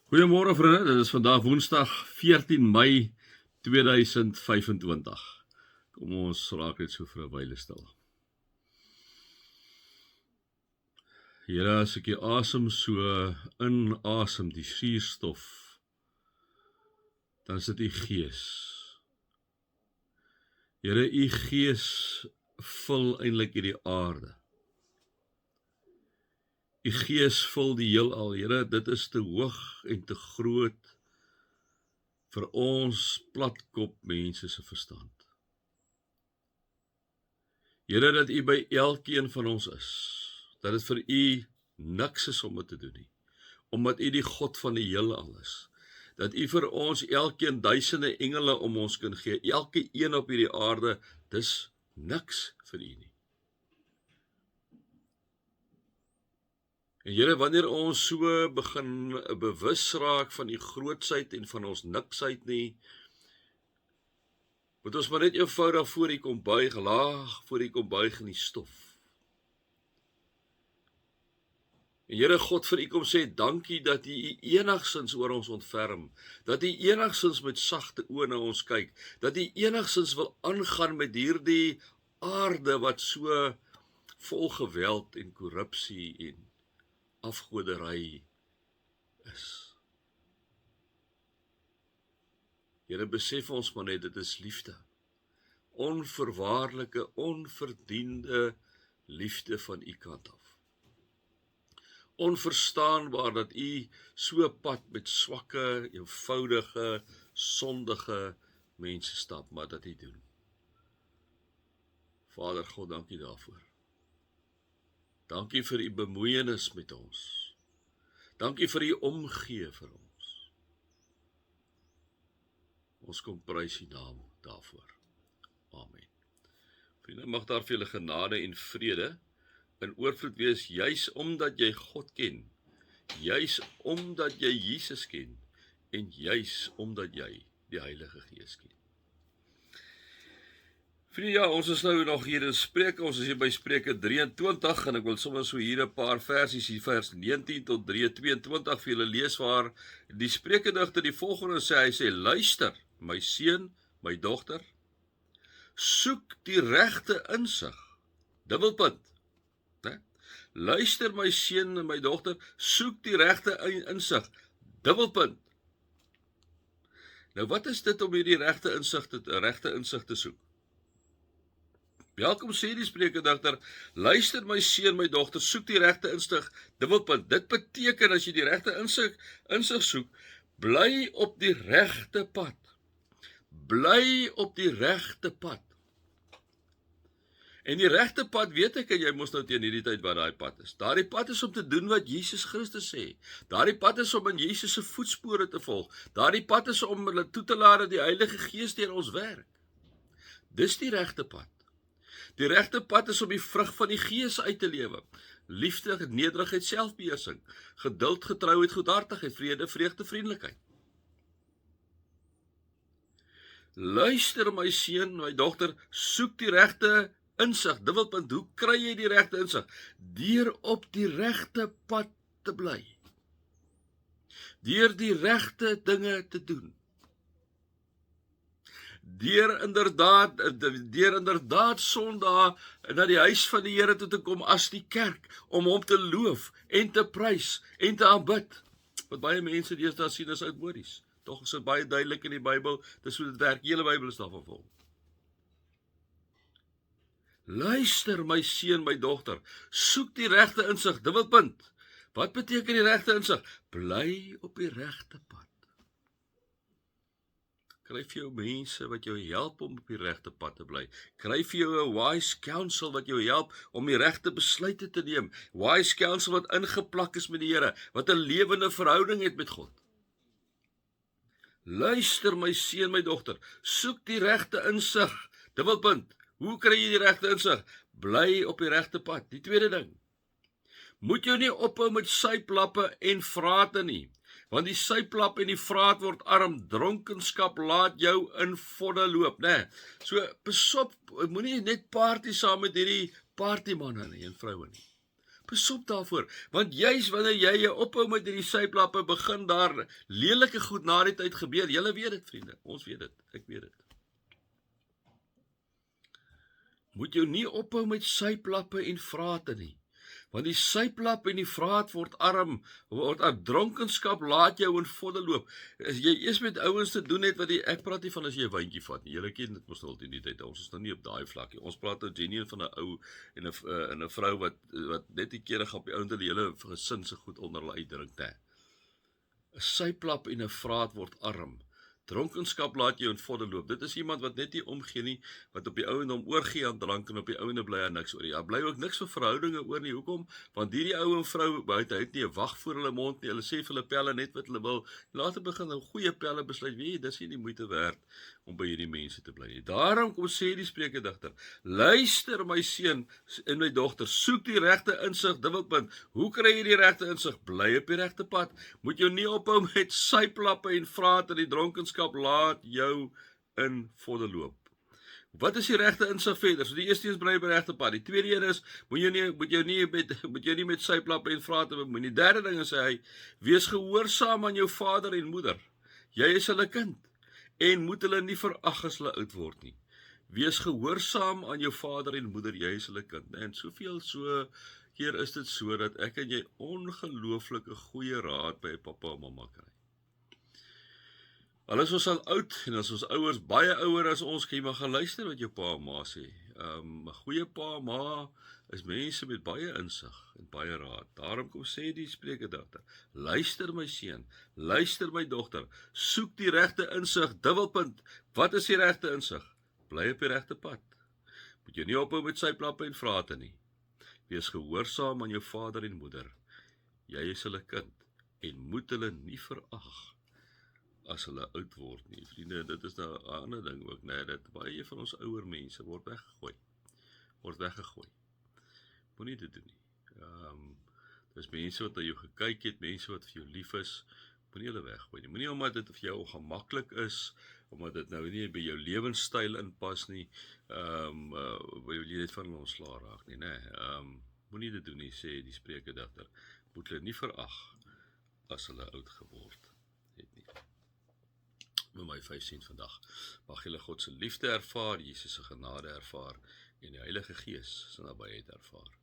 Goeiemôre vriende, dit is vandag Woensdag 14 Mei 2025. Kom ons raak net so vir 'n wyle stil. Here, as ek die asem so inasem, die suurstof, dan is dit u Gees. Here, u Gees vul eintlik hierdie aarde. U Gees vul die heelal. Here, dit is te hoog en te groot vir ons platkop mense se verstand. Here, dat u by elkeen van ons is, dat dit vir u niks is om dit te doen nie, omdat u die God van die heelal is, dat u vir ons elkeen duisende engele om ons kan gee, elke een op hierdie aarde, dis niks vir u nie. En Here, wanneer ons so begin bewus raak van die grootsheid en van ons niksheid nie, moet ons maar net eenvoudig voor u kom buig, laag voor u kom buig in die stof. En Here God, vir u kom sê, dankie dat u enigsins oor ons ontferm, dat u enigsins met sagte oë na ons kyk, dat u enigsins wil aangaan met hierdie aarde wat so vol geweld en korrupsie en afgoderry is. Here, besef ons maar net, dit is liefde. Onvoorwaardelike, onverdiende liefde van u kant af. Onverstaanbaar dat u so pad met swakke, eenvoudige, sondige mense stap, maar dat u doen. Vader God, dankie daarvoor. Dankie vir u bemoeienis met ons. Dankie vir u omgee vir ons. Ons kom prys u naam daarvoor. Amen. Vriende, mag daar vir julle genade en vrede in oorvloed wees, juis omdat jy God ken, juis omdat jy Jesus ken, en juis omdat jy die Heilige Gees ken. Vriende, ja, ons is nou nog hier in Spreuke, ons is hier by Spreuke 23, en ek wil sommer so hier 'n paar versies, hier vers 19 tot 22 vir julle lees, waar die spreukedigter die volgende sê, hy sê, luister, my seun, my dogter, soek die regte insig, dubbelpunt, né? Luister my seun en my dogter, soek die regte insig, dubbelpunt. Nou wat is dit om hierdie regte insig te soek? Welkom sê die spreukedigter, luister my seun, my dogter, soek die regte insig, dubbelpunt. Dit beteken as jy die regte insig soek, bly op die regte pad. Bly op die regte pad. En die regte pad, weet ek, en jy moes nou teen hierdie tyd wat daai pad is. Daardie pad is om te doen wat Jesus Christus sê. Daardie pad is om in Jesus se voetspore te volg. Daardie pad is om hulle toe te laat dat die Heilige Gees deur ons werk. Dis die regte pad. Die regte pad is om die vrug van die Gees uit te lewe. Liefde, nederigheid, selfbeheersing, geduld, getrouheid, goedhartigheid, vrede, vreugde, vriendelikheid. Luister my seun, my dogter, soek die regte insig, dubbelpunt, hoe kry jy die regte insig? Deur op die regte pad te bly. Deur die regte dinge te doen. Deur inderdaad Sondae na die huis van die Here toe te kom as die kerk, om hom te loof en te prys en te aanbid. Wat baie mense deesdae sien as oudmodies. Tog is dit baie duidelik in die Bybel, dis hoe dit werk, die hele Bybel is daarvan vol. Luister my seun, my dogter, soek die regte insig, dubbelpunt. Wat beteken die regte insig? Bly op die regte pad. Kry vir jou mense wat jou help om op die regte pad te bly. Kry vir jou 'n wise counsel wat jou help om die regte besluite te neem. Wise counsel wat ingeplak is met die Here, wat 'n lewende verhouding het met God. Luister my seun, my dogter, soek die regte insig, dubbelpunt. Hoe kry jy die regte insig? Bly op die regte pad. Die tweede ding, moet jou nie ophou met suiplappe en vrate nie, want die suiplap en die vraat word arm. Dronkenskap laat jou in vodde loop, né? So besop, moenie net party saam met hierdie partymanne nie en vroue nie. Besop daarvoor, want juis wanneer jy jou ophou met hierdie syplappe, begin daar lelike goed na die tyd gebeur. Julle weet dit, vriende, ons weet dit, ek weet dit. Moet jou nie ophou met syplappe en vrate nie. Want die syplap en die vraat word arm, word aan dronkenskap, laat jou in vodde loop. As jy eers met ouens te doen het, ek praat nie van as jy 'n wyntjie vat nie, julle ken dit mos al in die tyd, ons is nou nie op daai vlak nie, ons praat nou genuine van 'n ou en 'n vrou wat net die kere op die ouend die hele gesin se goed onder hulle uitdrink, hè. 'n Syplap en 'n vraat word arm. Dronkenskap laat jou in vodde loop. Dit is iemand wat net nie omgee nie, wat op die ouendom oorgee aan drank en op die ouende bly aan niks oor nie. Daar bly ook niks vir verhoudinge oor nie. Hoekom? Want hierdie ou en vrou buite het nie 'n wag voor hulle mond nie. Hulle sê vir hulle pelle net wat hulle wil. Later begin hulle goeie pelle besluit, weet jy, dis nie die moeite werd om by hierdie mense te bly nie. Daarom kom sê die spreekdigter, luister my seun en my dogter, soek die regte insig, dubbelpunt. Hoe kry jy die regte insig? Bly op die regte pad. Moet jou nie ophou met syplappe en vraat en die dronkenskap laat jou in vodde loop. Wat is die regte insig verder? So die eerste is bly op die regte pad. Die tweede een is moet jy nie met syplappe en vrate bemoei nie. Die derde ding is hy, wees gehoorsaam aan jou vader en moeder. Jy is hulle kind en moet hulle nie verag as hulle oud word nie. Wees gehoorsaam aan jou vader en moeder, jy is hulle kind. En soveel so keer is dit so dat ek en jy ongelooflike goeie raad by pappa en mamma kry. Al is ons al oud en as ons ouers baie ouer as ons, kan jy maar gaan luister wat jou pa en ma sê. 'n Goeie pa en ma is mense met baie insig en baie raad. Daarom kom sê die spreekdigter, luister my seun, luister my dogter, soek die regte insig, dubbelpunt. Wat is die regte insig? Bly op die regte pad. Moet jy nie ophou met syplappe en vrate nie. Wees gehoorsaam aan jou vader en moeder. Jy is hulle kind en moet hulle nie verag as hulle oud word nie. Vriende, dit is nou 'n ander ding ook, nee, dat baie van ons ouer mense word weggegooi. Moenie dit doen nie. Dis mense wat na jou gekyk het, mense wat vir jou lief is, moenie hulle weggooi nie. Moenie omdat dit vir jou ongemaklik is, omdat dit nou nie by jou lewenstyl inpas nie, wil jy dit van ontslaa raak nie, moenie dit doen nie, sê die spreekdigter. Moet hulle nie verag as hulle oud geword het nie. Met my 5 sent vandag. Mag julle God se liefde ervaar, Jesus se genade ervaar en die Heilige Gees se nabyheid ervaar.